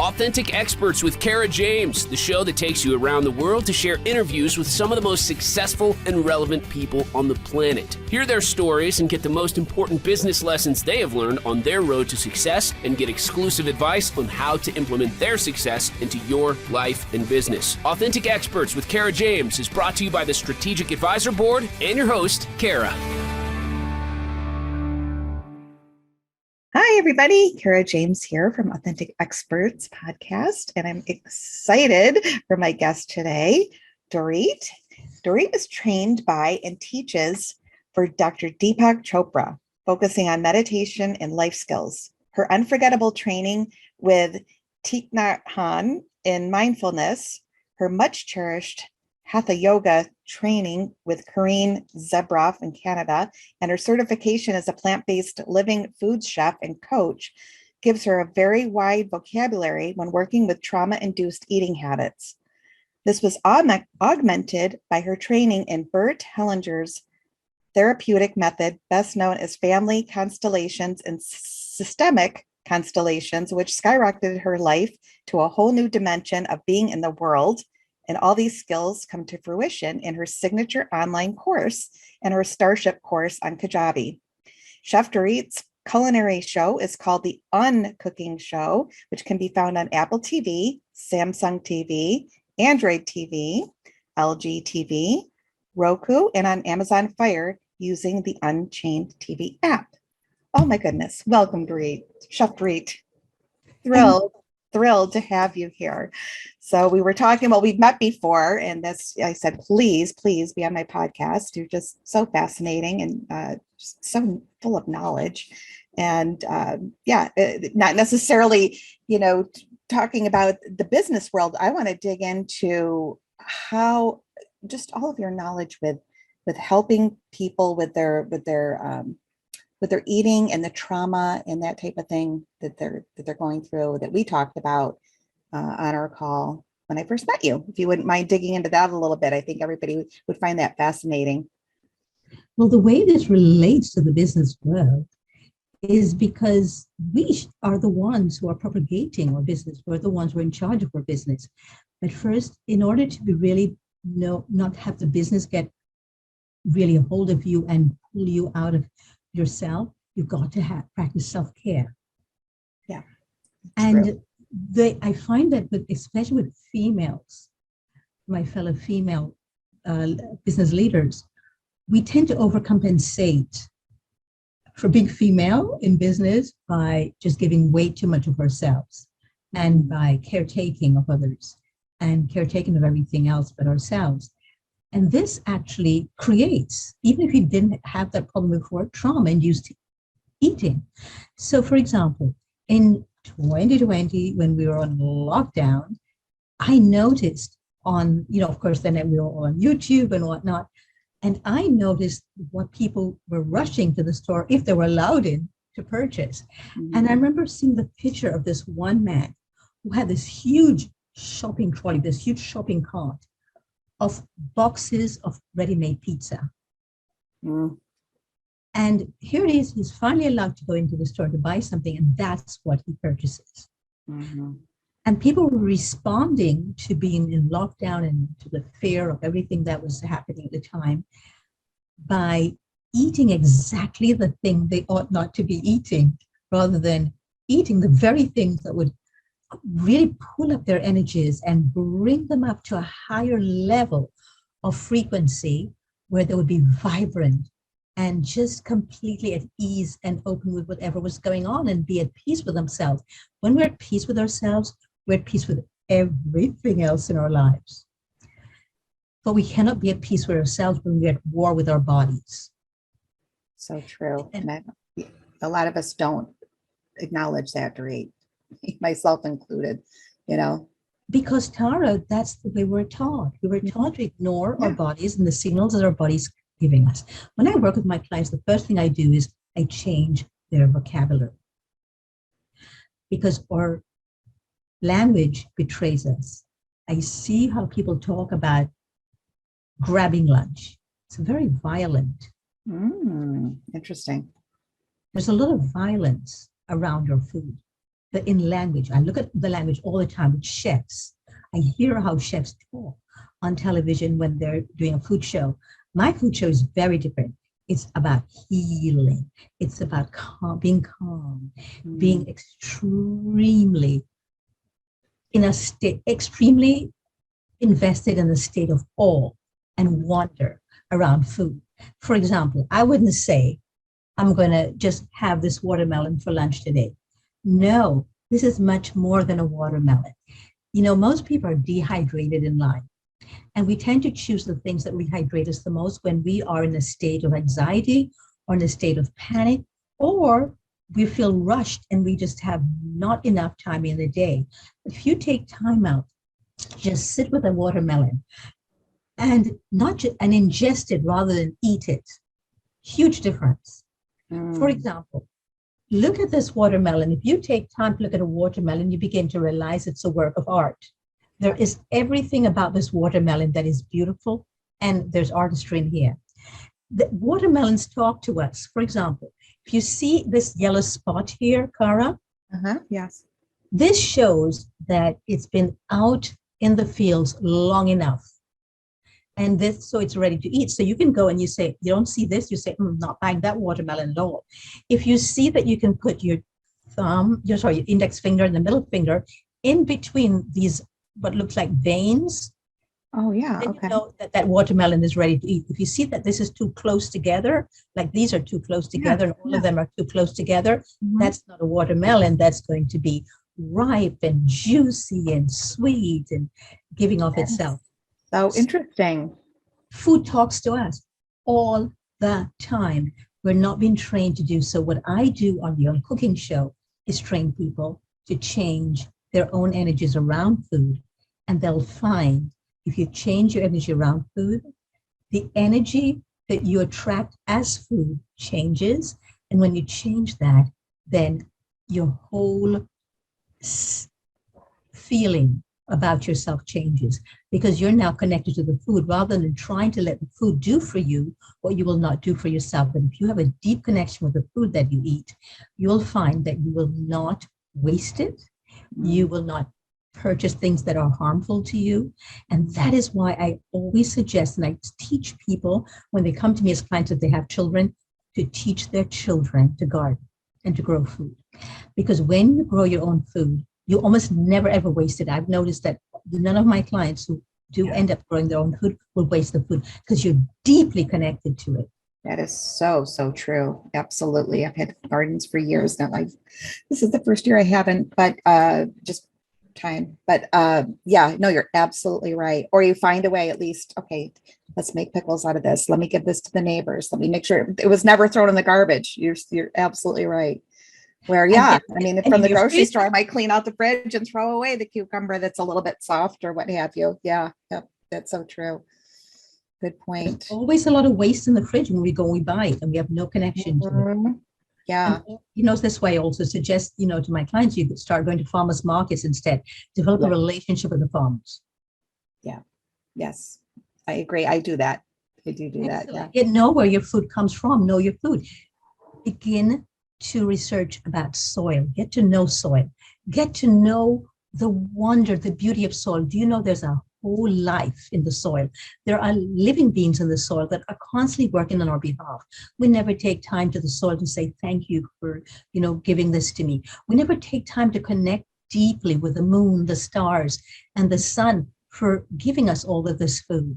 Authentic Experts with Kara James, the show that takes you around the world to share interviews with some of the most successful and relevant people on the planet. Hear their stories and get the most important business lessons they have learned on their road to success, and get exclusive advice on how to implement their success into your life and business. Authentic Experts with Kara James is brought to you by the Strategic Advisor Board and your host, Kara. Hi, everybody. Kara James here from Authentic Experts Podcast, and I'm excited for my guest today, Doreet. Doreet is trained by and teaches for Dr. Deepak Chopra, focusing on meditation and life skills. Her unforgettable training with Thich Nhat Hanh in mindfulness, her much cherished Hatha Yoga training with Karine Zebroff in Canada, and her certification as a plant-based living foods chef and coach gives her a very wide vocabulary when working with trauma-induced eating habits. This was augmented by her training in Bert Hellinger's therapeutic method, best known as family constellations and systemic constellations, which skyrocketed her life to a whole new dimension of being in the world. And all these skills come to fruition in her signature online course and her Starship course on Kajabi. Chef Doreet's culinary show is called The Uncooking Show, which can be found on Apple TV, Samsung TV, Android TV, LG TV, Roku, and on Amazon Fire using the Unchained TV app. Oh my goodness. Welcome, Doreet. Chef Doreet. Thrilled to have you here. So we were talking, well, we've met before, and I said, please be on my podcast. You're just so fascinating and just so full of knowledge. And not necessarily, talking about the business world. I want to dig into how just all of your knowledge with helping people with their eating and the trauma and that type of thing that they're going through, that we talked about on our call when I first met you. If you wouldn't mind digging into that a little bit, I think everybody would find that fascinating. Well, the way this relates to the business world is because we are the ones who are propagating our business. We're the ones who are in charge of our business. But first, in order to be really not have the business get really a hold of you and pull you out of yourself, you've got to practice self-care. Yeah. And I find that especially with females, my fellow female business leaders, we tend to overcompensate for being female in business by just giving way too much of ourselves and by caretaking of others and caretaking of everything else but ourselves. And this actually creates, even if you didn't have that problem before, trauma-induced eating. So, for example, in 2020, when we were on lockdown, I noticed on, of course, then we were all on YouTube and whatnot, and I noticed what people were rushing to the store, if they were allowed in, to purchase. Mm-hmm. And I remember seeing the picture of this one man who had this huge shopping trolley, this huge shopping cart of boxes of ready-made pizza. Mm. And here it is, he's finally allowed to go into the store to buy something, and that's what he purchases. Mm-hmm. And people were responding to being in lockdown and to the fear of everything that was happening at the time by eating exactly the thing they ought not to be eating, rather than eating the very things that would really pull up their energies and bring them up to a higher level of frequency where they would be vibrant and just completely at ease and open with whatever was going on and be at peace with themselves. When we're at peace with ourselves, we're at peace with everything else in our lives. But we cannot be at peace with ourselves when we're at war with our bodies. So true. And a lot of us don't acknowledge that, Doreet. Myself included, Because Tara, that's the way we're taught. We were taught to ignore our bodies and the signals that our bodies giving us. When I work with my clients, the first thing I do is I change their vocabulary, because our language betrays us. I see how people talk about grabbing lunch. It's very violent. Interesting. There's a lot of violence around your food. in language. I look at the language all the time with chefs. I hear how chefs talk on television when they're doing a food show. My food show is very different. It's about healing. It's about being calm, being extremely in a state, extremely invested in a state of awe and wonder around food. For example, I wouldn't say, I'm going to just have this watermelon for lunch today. No, this is much more than a watermelon. You know, most people are dehydrated in life, and we tend to choose the things that rehydrate us the most when we are in a state of anxiety or in a state of panic, or we feel rushed and we just have not enough time in the day. If you take time out, just sit with a watermelon and and ingest it rather than eat it. Huge difference. For example, look at this watermelon. If you take time to look at a watermelon, you begin to realize it's a work of art. There is everything about this watermelon that is beautiful, and there's artistry in here. The watermelons talk to us. For example, if you see this yellow spot here, Cara, yes, this shows that it's been out in the fields long enough. And this, so it's ready to eat. So you can go and you say, you don't see this, you say, not buying that watermelon at all. If you see that you can put your your index finger and the middle finger in between these, what looks like veins. Oh yeah, Then okay. you know that that watermelon is ready to eat. If you see that this is too close together, like these are too close together, and all of them are too close together, that's not a watermelon. That's going to be ripe and juicy and sweet and giving off itself. So interesting. Food talks to us all the time. We're not being trained to do so. What I do on the own cooking show is train people to change their own energies around food, and they'll find if you change your energy around food, the energy that you attract as food changes. And when you change that, then your whole feeling about yourself changes, because you're now connected to the food rather than trying to let the food do for you what you will not do for yourself. But if you have a deep connection with the food that you eat, you'll find that you will not waste it. You will not purchase things that are harmful to you. And that is why I always suggest, and I teach people when they come to me as clients, if they have children, to teach their children to garden and to grow food. Because when you grow your own food, you almost never ever waste it. I've noticed that none of my clients who do end up growing their own food will waste the food, because you're deeply connected to it. That is so, so true. Absolutely. I've had gardens for years now. This is the first year I haven't, but just time. But yeah, no, you're absolutely right. Or you find a way, at least, okay, let's make pickles out of this. Let me give this to the neighbors. Let me make sure it was never thrown in the garbage. You're absolutely right. Where, yeah, I mean, from the grocery store, I might clean out the fridge and throw away the cucumber that's a little bit soft or what have you. Yeah, yep, that's so true. Good point. There's always a lot of waste in the fridge when we go and we buy it and we have no connection to it. Yeah. And, you know, this way I also suggest, you know, to my clients, you could start going to farmers markets instead, develop a relationship with the farmers. Yeah. Yes, I agree. I do that. I do that. Yeah. You know where your food comes from, know your food. Begin to research about soil, get to know soil, get to know the wonder, the beauty of soil. Do you know there's a whole life in the soil? There are living beings in the soil that are constantly working on our behalf. We never take time to the soil to say, thank you for, you know, giving this to me. We never take time to connect deeply with the moon, the stars, and the sun for giving us all of this food.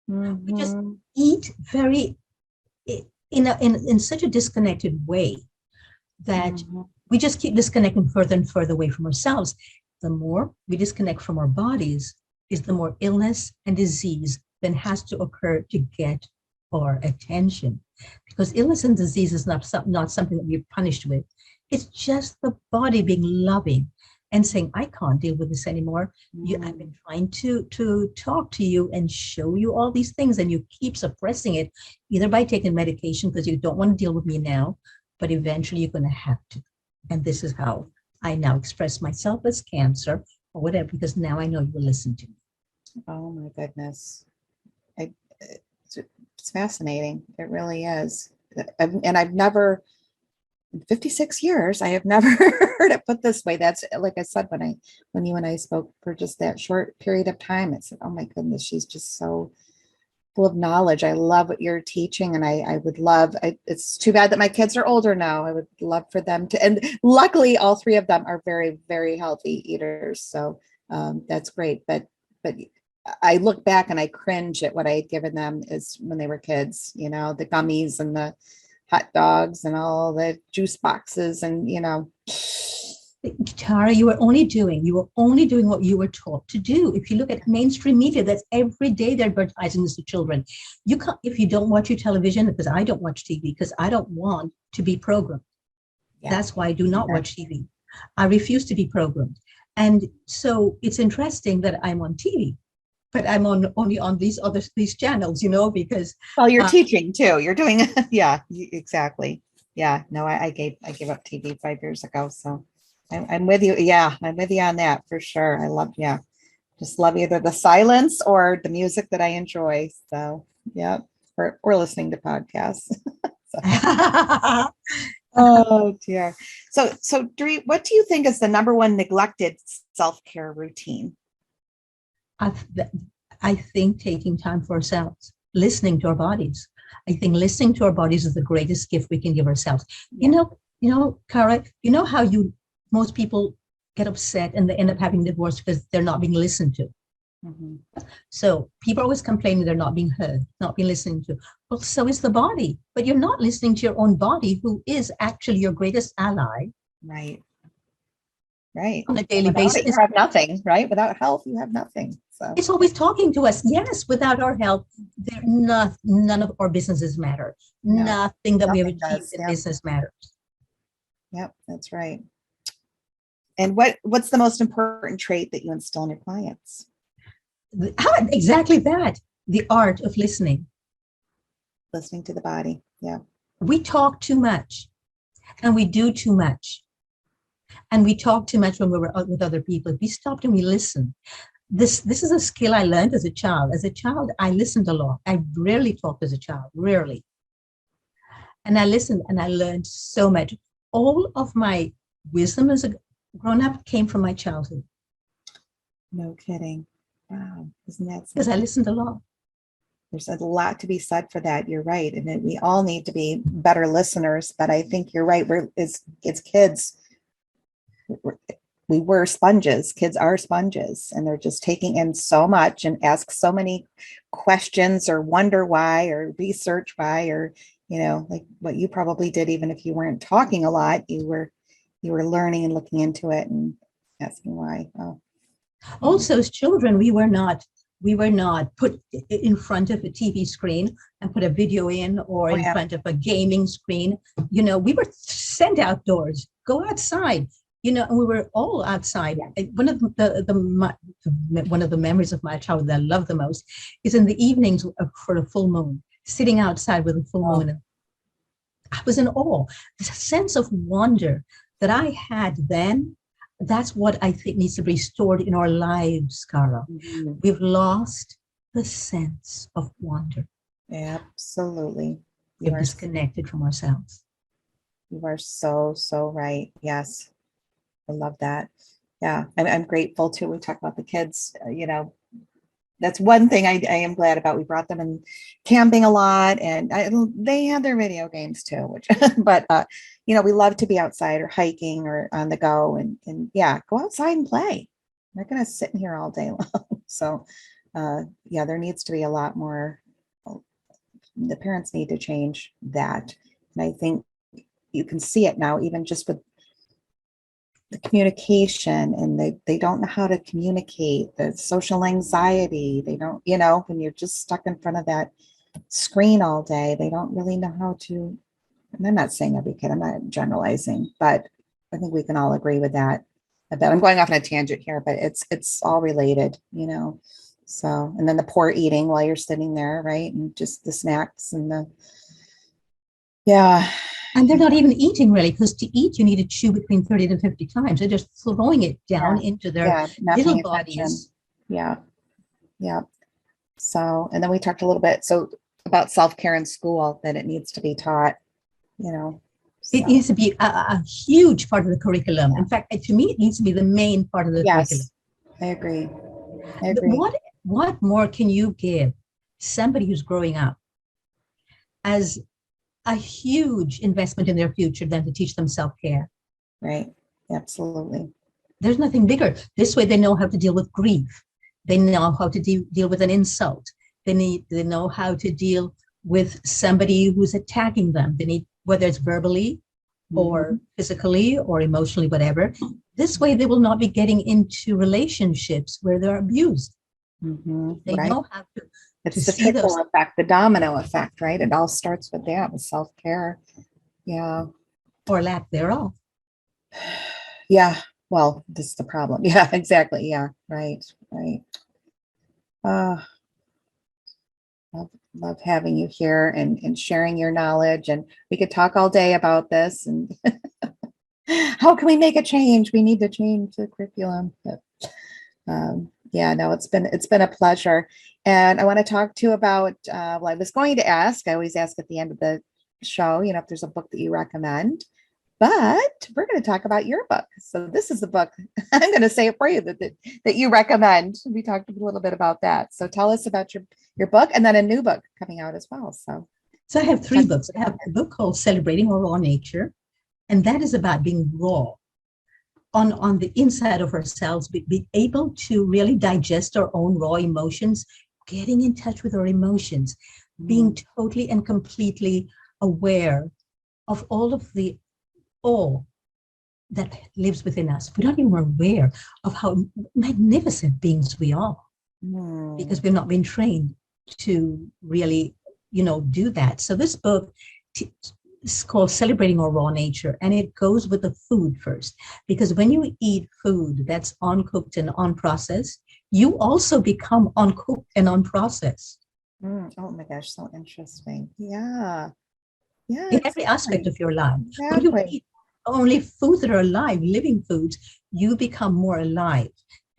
We just eat very, in such a disconnected way that we just keep disconnecting further and further away from ourselves. The more we disconnect from our bodies, is the more illness and disease then has to occur to get our attention. Because illness and disease is not something that we're punished with. It's just the body being loving and saying, I can't deal with this anymore. I've been trying to talk to you and show you all these things, and you keep suppressing it, either by taking medication because you don't want to deal with me now, but eventually you're going to have to. And this is how I now express myself as cancer or whatever, because now I know you will listen to me. Oh my goodness. It's fascinating. It really is. And I've never in 56 years, I have never heard it put this way. That's like I said, when you and I spoke for just that short period of time, it said, oh my goodness, she's just so full of knowledge. I love what you're teaching. And I would love, it's too bad that my kids are older now. I would love for them to, and luckily all three of them are very, very healthy eaters. So that's great. But I look back and I cringe at what I had given them is when they were kids, the gummies and the hot dogs and all the juice boxes and, Tara, you were only doing what you were taught to do. If you look at mainstream media, that's every day they're advertising this to children. You can't, if you don't watch your television, because I don't watch TV, because I don't want to be programmed. Yeah. That's why I do not watch TV. I refuse to be programmed. And so it's interesting that I'm on TV, but I'm only on these channels, because. Well, you're teaching too. You're doing, yeah, exactly. Yeah, no, I gave up TV 5 years ago. So I'm with you. Yeah, I'm with you on that for sure. Just love either the silence or the music that I enjoy. So yeah, or listening to podcasts. Oh dear. So Doreet, what do you think is the number one neglected self-care routine? I think taking time for ourselves, listening to our bodies. I think listening to our bodies is the greatest gift we can give ourselves. Yeah. Cara, how most people get upset and they end up having divorce because they're not being listened to. Mm-hmm. So people always complaining they're not being heard, not being listened to. Well, so is the body, but you're not listening to your own body, who is actually your greatest ally. Right. On a daily basis. You have nothing, right? Without health, you have nothing. So it's always talking to us. Yes, without our health, none of our businesses matter. No, nothing that we have achieved in business matters. Yep, that's right. And what's the most important trait that you instill in your clients? Exactly that. The art of listening. Listening to the body. Yeah. We talk too much and we do too much. And we talk too much when we were out with other people. If we stopped and we listen. This is a skill I learned as a child. As a child, I listened a lot. I rarely talked as a child, rarely. And I listened and I learned so much. All of my wisdom as a grown-up came from my childhood. No kidding. Wow. Isn't that something? Because I listened a lot. There's a lot to be said for that. You're right. And we all need to be better listeners, but I think you're right. It's kids. We were sponges. Kids are sponges, and they're just taking in so much and ask so many questions or wonder why or research why, or, like what you probably did, even if you weren't talking a lot, you were learning and looking into it and asking why. Oh. Also, as children, we were not put in front of a TV screen and put a video in, or in front of a gaming screen. We were sent outdoors, go outside, and we were all outside. Yeah. One of the memories of my childhood that I love the most is in the evenings for a full moon, sitting outside with a full moon. And I was in awe. This sense of wonder that I had then. That's what I think needs to be restored in our lives, Cara. Mm-hmm. We've lost the sense of wonder. Absolutely. We're disconnected from ourselves. You are so, so right. Yes. I love that. Yeah. I'm grateful too. We talk about the kids, that's one thing I am glad about. We brought them in camping a lot, and they had their video games too, but we love to be outside or hiking or on the go, and go outside and play. We're not going to sit in here all day long. So there needs to be a lot more. The parents need to change that. And I think you can see it now, even just with the communication, and they don't know how to communicate, the social anxiety. They don't, when you're just stuck in front of that screen all day, they don't really know how to, and I'm not saying every kid, I'm not generalizing, but I think we can all agree with that. I'm going off on a tangent here, but it's all related, so, and then the poor eating while you're sitting there, right? And just the snacks and and they're not even eating really, because to eat, you need to chew between 30 to 50 times. They're just throwing it down into their little bodies. Yeah. So, and then we talked a little bit about self-care in school, that it needs to be taught, It needs to be a huge part of the curriculum. In fact, to me, it needs to be the main part of the curriculum. I agree. I agree. What more can you give somebody who's growing up as a huge investment in their future than to teach them self-care? Right. Absolutely. There's nothing bigger. This way they know how to deal with grief. They know how to deal with an insult. They know how to deal with somebody who's attacking them. They need, whether it's verbally or physically or emotionally, whatever. This way they will not be getting into relationships where they're abused. They know how to. It's the trickle effect, the domino effect, right? It all starts with that, with self-care. Yeah. Or lack thereof. Yeah. Well, this is the problem. Yeah, exactly. Yeah. Right. Right. Love having you here and sharing your knowledge. And we could talk all day about this and how can we make a change? We need to change the curriculum. But, yeah, no, it's been a pleasure. And I want to talk to you about, well, I was going to ask, I always ask at the end of the show, if there's a book that you recommend, but we're going to talk about your book. So this is the book, I'm going to say it for you, that you recommend. We talked a little bit about that. So tell us about your book and then a new book coming out as well. So I have 3 books. I have a book called Celebrating Our Raw Nature, and that is about being raw on the inside of ourselves, be able to really digest our own raw emotions, getting in touch with our emotions, being totally and completely aware of all of the awe that lives within us. We're not even aware of how magnificent beings we are because we've not been trained to really, do that. So this book is called Celebrating Our Raw Nature, and it goes with the food first, because when you eat food that's uncooked and unprocessed, you also become uncooked and unprocessed. Oh my gosh, so interesting. Yeah. Yeah. In every aspect of your life. Exactly. When you eat only foods that are alive, living foods, you become more alive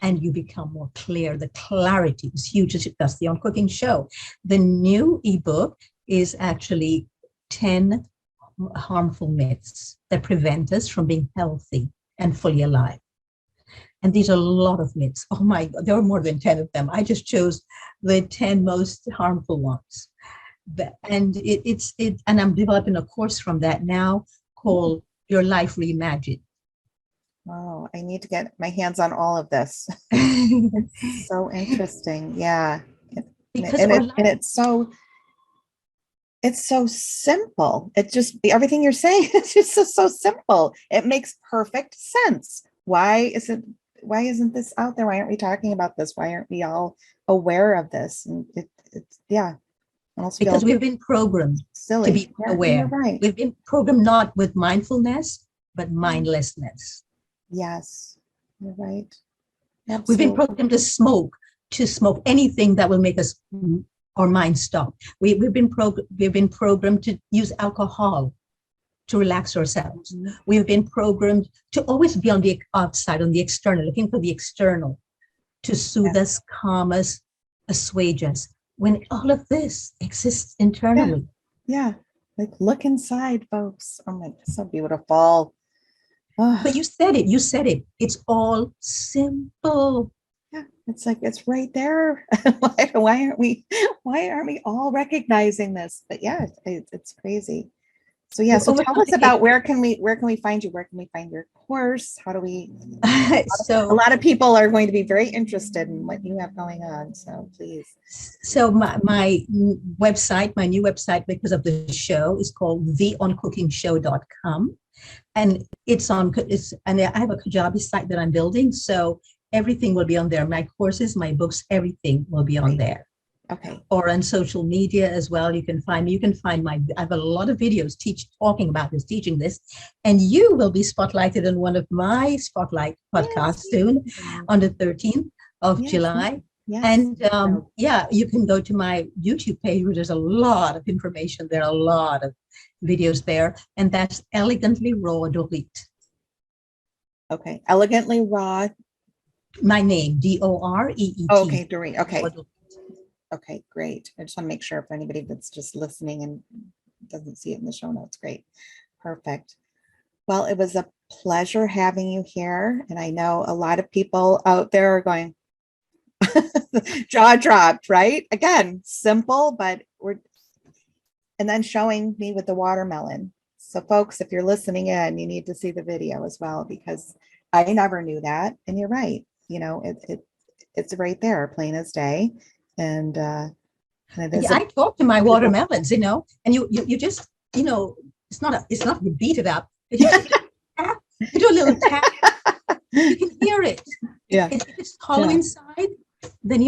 and you become more clear. The clarity is huge. That's the On Cooking show. The new ebook is actually 10 harmful myths that prevent us from being healthy and fully alive. And these are a lot of myths. Oh my God, there are more than 10 of them. I just chose the 10 most harmful ones. And and I'm developing a course from that now called Your Life Reimagined. Oh, I need to get my hands on all of this. It's so interesting. Yeah. It's so simple. It just, everything you're saying is just so simple. It makes perfect sense. Why isn't this out there? Why aren't we talking about this? Why aren't we all aware of this? And it's yeah. Because we've been programmed to be aware. Right. We've been programmed not with mindfulness, but mindlessness. Yes, you're right. Absolutely. We've been programmed to smoke anything that will make us our mind stop. We've been programmed to use alcohol to relax ourselves. We've been programmed to always be on the outside, on the external, looking for the external to soothe us, calm us, assuage us, when all of this exists internally. Yeah. Like look inside, folks. Oh my, so beautiful. Oh. But you said it. It's all simple. Yeah, it's like it's right there. Why aren't we all recognizing this? But yeah, it's crazy. So yeah, so tell us about where can we find you? Where can we find your course? How do we? So a lot of people are going to be very interested in what you have going on. So please. So my website, my new website, because of the show, is called theoncookingshow.com. And and I have a Kajabi site that I'm building. So everything will be on there. My courses, my books, everything will be on there. Okay. Or on social media as well. You can find me. You can find I have a lot of videos talking about this, teaching this. And you will be spotlighted in one of my spotlight podcasts soon on the 13th of July. Yes. And you can go to my YouTube page where there's a lot of information. There are a lot of videos there. And that's Elegantly Raw Doreet. Okay. Elegantly Raw. My name, Doreet. Okay, Doreet. Okay. Okay, great. I just want to make sure if anybody that's just listening and doesn't see it in the show notes, great. Perfect. Well, it was a pleasure having you here. And I know a lot of people out there are going, jaw dropped, right? Again, simple, but and then showing me with the watermelon. So folks, if you're listening in, you need to see the video as well, because I never knew that. And you're right. It's right there, plain as day. And I talk to my watermelons, and you just, it's not you beat it up. You just tap, you do a little tap, you can hear it. Yeah. If it's hollow inside, then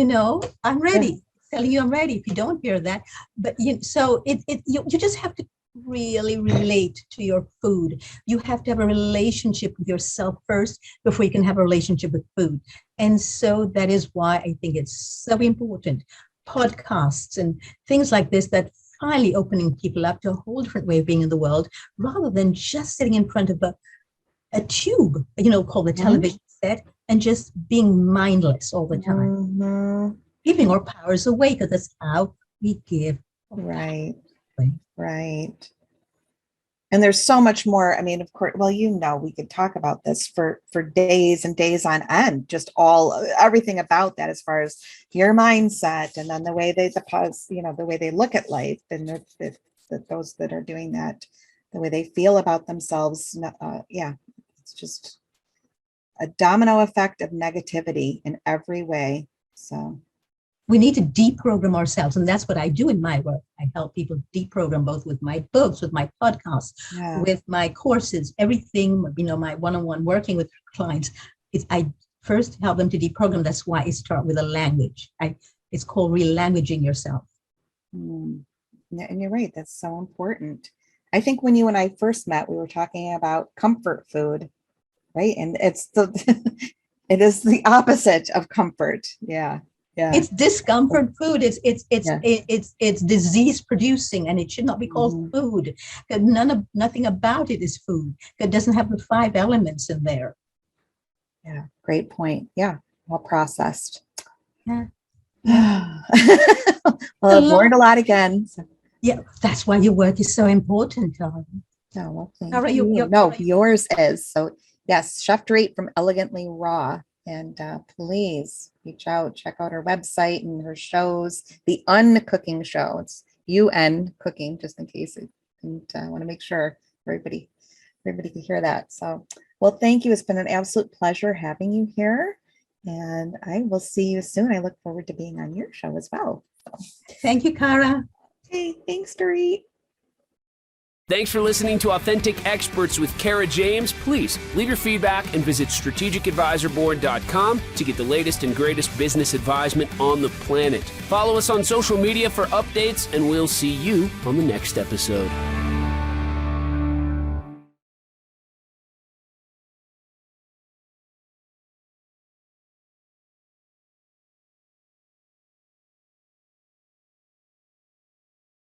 I'm ready. Yeah. Telling you I'm ready. If you don't hear that, but you just have to really relate to your food. You have to have a relationship with yourself first before you can have a relationship with food. And so that is why I think it's so important. Podcasts and things like this that finally opening people up to a whole different way of being in the world, rather than just sitting in front of a tube, called a television set, and just being mindless all the time. Giving our powers away, because that's how we give. Right. And there's so much more. I mean, of course, well, we could talk about this for days and days on end, just everything about that, as far as your mindset, and then the way the way they look at life, and those that are doing that, the way they feel about themselves. It's just a domino effect of negativity in every way. So we need to deprogram ourselves. And that's what I do in my work. I help people deprogram, both with my books, with my podcasts, with my courses, everything, my one-on-one working with clients. I first help them to deprogram. That's why I start with a language. It's called relanguaging yourself. And you're right. That's so important. I think when you and I first met, we were talking about comfort food, right? And it is the opposite of comfort. Yeah. Yeah. It's discomfort food. It's disease producing, and it should not be called food. Nothing about it is food. It doesn't have the 5 elements in there. Yeah, great point. Yeah, all processed. Yeah. Well, I've learned a lot again. So. Yeah, that's why your work is so important, Tara. Oh, well, thank you. Yours is. So yes, Chef Doreet from Elegantly Raw. And please reach out, check out her website and her shows, the Uncooking Show. It's UN Cooking, just in case. And I want to make sure everybody can hear that. So, well, thank you. It's been an absolute pleasure having you here. And I will see you soon. I look forward to being on your show as well. So. Thank you, Cara. Hey, thanks, Doreet. Thanks for listening to Authentic Experts with Cara James. Please leave your feedback and visit strategicadvisorboard.com to get the latest and greatest business advisement on the planet. Follow us on social media for updates, and we'll see you on the next episode.